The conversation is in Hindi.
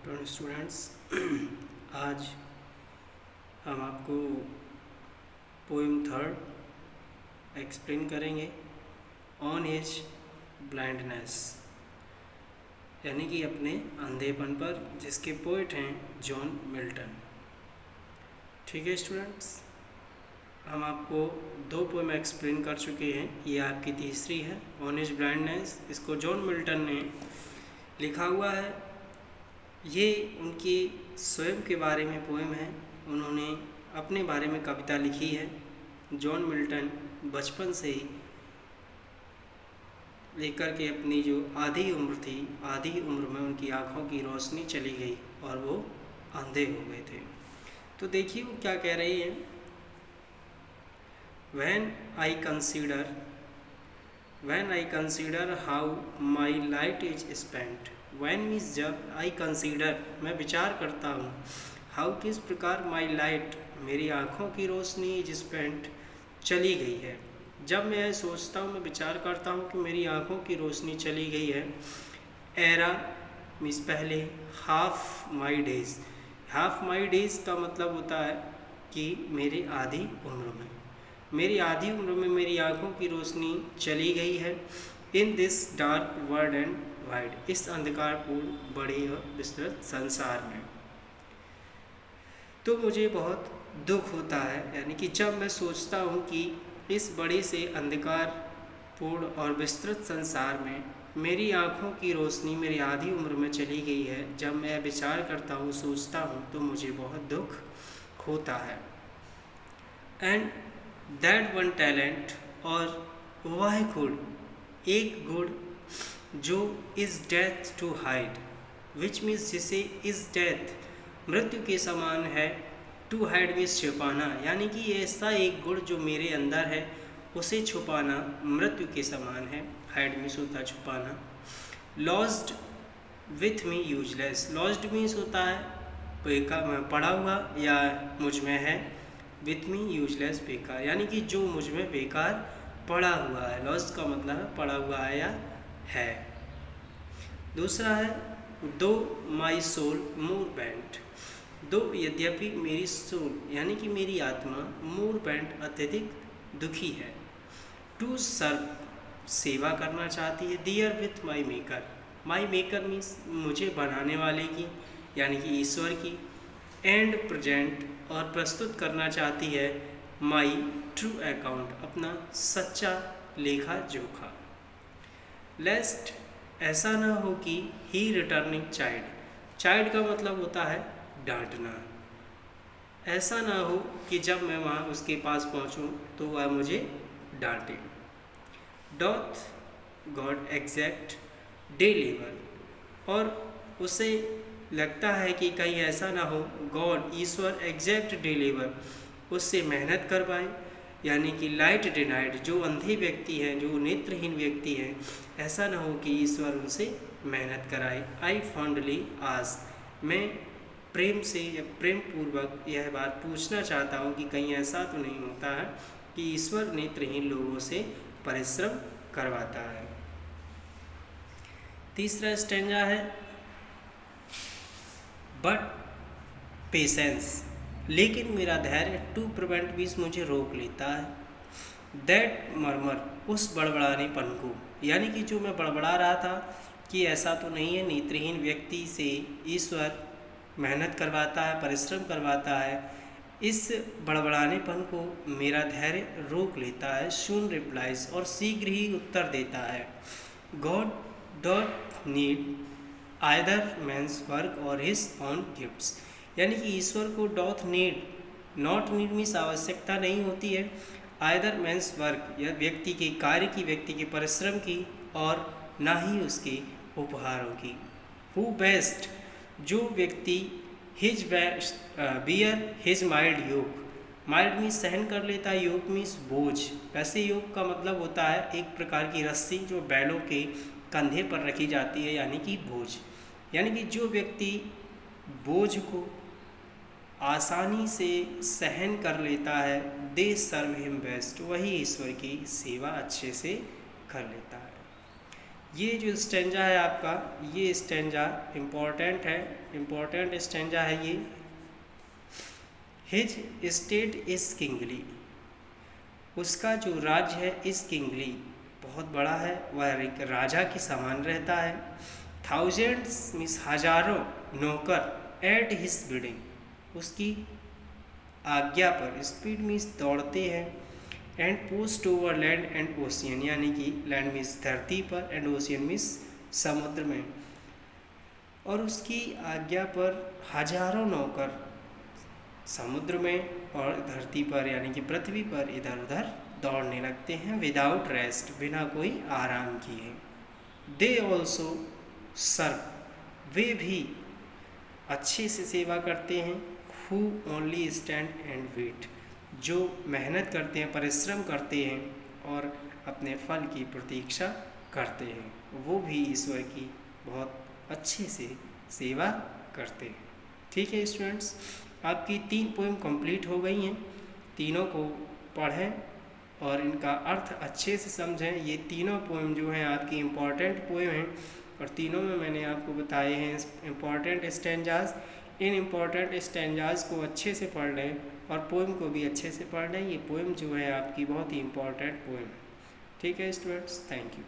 Afternoon students. आज हम आपको पोएम थर्ड एक्सप्लेन करेंगे ऑन एज ब्लाइंडनेस, यानी कि अपने अंधेपन पर, जिसके पोइट हैं जॉन मिल्टन। ठीक है स्टूडेंट्स, हम आपको दो पोएम एक्सप्लेन कर चुके हैं, ये आपकी तीसरी है ऑन एज ब्लाइंडनेस। इसको जॉन मिल्टन ने लिखा हुआ है। ये उनकी स्वयं के बारे में पोएम है, उन्होंने अपने बारे में कविता लिखी है। जॉन मिल्टन बचपन से ही लेकर के अपनी जो आधी उम्र थी, आधी उम्र में उनकी आँखों की रोशनी चली गई और वो अंधे हो गए थे। तो देखिए वो क्या कह रही है। When I consider how my light is spent, when means जब, I consider मैं विचार करता हूँ, how किस प्रकार my light मेरी आँखों की रोशनी is spent चली गई है। जब मैं सोचता हूँ, मैं विचार करता हूँ कि मेरी आँखों की रोशनी चली गई है। era मीन्स पहले, half my days का मतलब होता है कि मेरी आधी उम्र में, मेरी आधी उम्र में मेरी आँखों की रोशनी चली गई है। In this dark world and wide, इस अंधकारपूर्ण बड़े और विस्तृत संसार में। तो मुझे बहुत दुख होता है, यानी कि जब मैं सोचता हूँ कि इस बड़े से अंधकारपूर्ण और विस्तृत संसार में मेरी आँखों की रोशनी मेरी आधी उम्र में चली गई है। जब मैं विचार करता हूँ, सोचता हूँ, तो मुझे बहुत दुख होता है। एंड दैट वन टैलेंट, और वह गुण, एक गुण जो is death to hide, which means जिसे इज़ डेथ मृत्यु के समान है, टू हाइड मीन्स छुपाना, यानी कि ऐसा एक गुण जो मेरे अंदर है उसे छुपाना मृत्यु के समान है। हाइड मीन्स होता है छुपाना। Lost with me useless, lost means होता है बेकार, पड़ा हुआ या मुझ में है। विथ मी यूजलेस बेकार, यानी कि जो मुझ में बेकार पड़ा हुआ है। लॉस्ट का मतलब है पड़ा हुआ है या है। दूसरा है दो माई सोल मोर बेंट, दो यद्यपि मेरी सोल यानी कि मेरी आत्मा मोर बेंट अत्यधिक दुखी है। टू सर्व सेवा करना चाहती है। Dear with my maker, my maker means मुझे बनाने वाले की, यानी कि ईश्वर की। एंड प्रेजेंट, और प्रस्तुत करना चाहती है माई ट्रू अकाउंट, अपना सच्चा लेखा जोखा। लेस्ट, ऐसा ना हो कि ही रिटर्निंग चाइल्ड, चाइल्ड का मतलब होता है डांटना। ऐसा ना हो कि जब मैं वहाँ उसके पास पहुँचूँ तो वह मुझे डांटे। Doth God exact day labour, और उसे लगता है कि कहीं ऐसा ना हो गॉड ईश्वर एग्जैक्ट डिलीवर उससे मेहनत करवाए, यानी कि लाइट डिनाइड, जो अंधे व्यक्ति हैं, जो नेत्रहीन व्यक्ति हैं, ऐसा ना हो कि ईश्वर उनसे मेहनत कराए। आई फॉन्डली आस्क, मैं प्रेम से या प्रेम पूर्वक यह बात पूछना चाहता हूँ कि कहीं ऐसा तो नहीं होता है कि ईश्वर नेत्रहीन लोगों से परिश्रम करवाता है। तीसरा स्टेंजा है बट पेशेंस, लेकिन मेरा धैर्य टू प्रिवेंट मीन्स मुझे रोक लेता है। दैट मरमर, उस बड़बड़ानेपन को, यानी कि जो मैं बड़बड़ा रहा था कि ऐसा तो नहीं है, नेत्रहीन व्यक्ति से ईश्वर मेहनत करवाता है, परिश्रम करवाता है, इस बड़बड़ानेपन को मेरा धैर्य रोक लेता है। सून रिप्लाइज, और शीघ्र ही उत्तर देता है। God doth need either man's work और हिज ऑन गिफ्ट्स, यानी कि ईश्वर को doth need, not need means आवश्यकता नहीं होती है, आइदर मैंस वर्क या व्यक्ति के कार्य की, व्यक्ति के परिश्रम की, और ना ही उसके उपहारों की। हु बेस्ट, जो व्यक्ति हिज बियर हिज माइल्ड योग, माइल्ड मीन्स सहन कर लेता है, योग मीन्स बोझ। वैसे योग का मतलब होता है एक प्रकार की रस्सी जो बैलों के कंधे पर रखी जाती है, यानी कि बोझ, यानी कि जो व्यक्ति बोझ को आसानी से सहन कर लेता है, दे सर्व हिम बेस्ट, वही ईश्वर की सेवा अच्छे से कर लेता है। ये जो स्टेंजा है आपका, ये स्टेंजा इम्पोर्टेंट है, इम्पोर्टेंट स्टेंजा है ये। हिज स्टेट इज किंगली, उसका जो राज्य है इस किंगली, बहुत बड़ा है, वह एक राजा के समान रहता है। थाउजेंड्स मीन्स हजारों नौकर एट हिज बिडिंग, उसकी आज्ञा पर, स्पीड मीन्स दौड़ते हैं। And post over land and ocean, यानी कि लैंड मीन्स धरती पर एंड ओशियन मीन्स समुद्र में, और उसकी आज्ञा पर हजारों नौकर समुद्र में और धरती पर यानी कि पृथ्वी पर इधर उधर दौड़ने लगते हैं, विदाउट रेस्ट, बिना कोई आराम किए। दे ऑल्सो सर्व, वे भी अच्छे से सेवा करते हैं। Who only stand and wait, जो मेहनत करते हैं, परिश्रम करते हैं और अपने फल की प्रतीक्षा करते हैं, वो भी ईश्वर की बहुत अच्छे से सेवा करते हैं। ठीक है स्टूडेंट्स, आपकी 3 पोएम कंप्लीट हो गई हैं। तीनों को पढ़ें और इनका अर्थ अच्छे से समझें। ये तीनों पोएम जो हैं आपकी इम्पॉर्टेंट पोएम हैं और तीनों में मैंने आपको बताए हैं इम्पॉर्टेंट स्टैंजाज। इन इम्पॉर्टेंट स्टैंजाज को अच्छे से पढ़ लें और पोएम को भी अच्छे से पढ़ लें। ये पोएम जो है आपकी बहुत ही इम्पॉर्टेंट पोएम है। ठीक है स्टूडेंट्स, थैंक यू।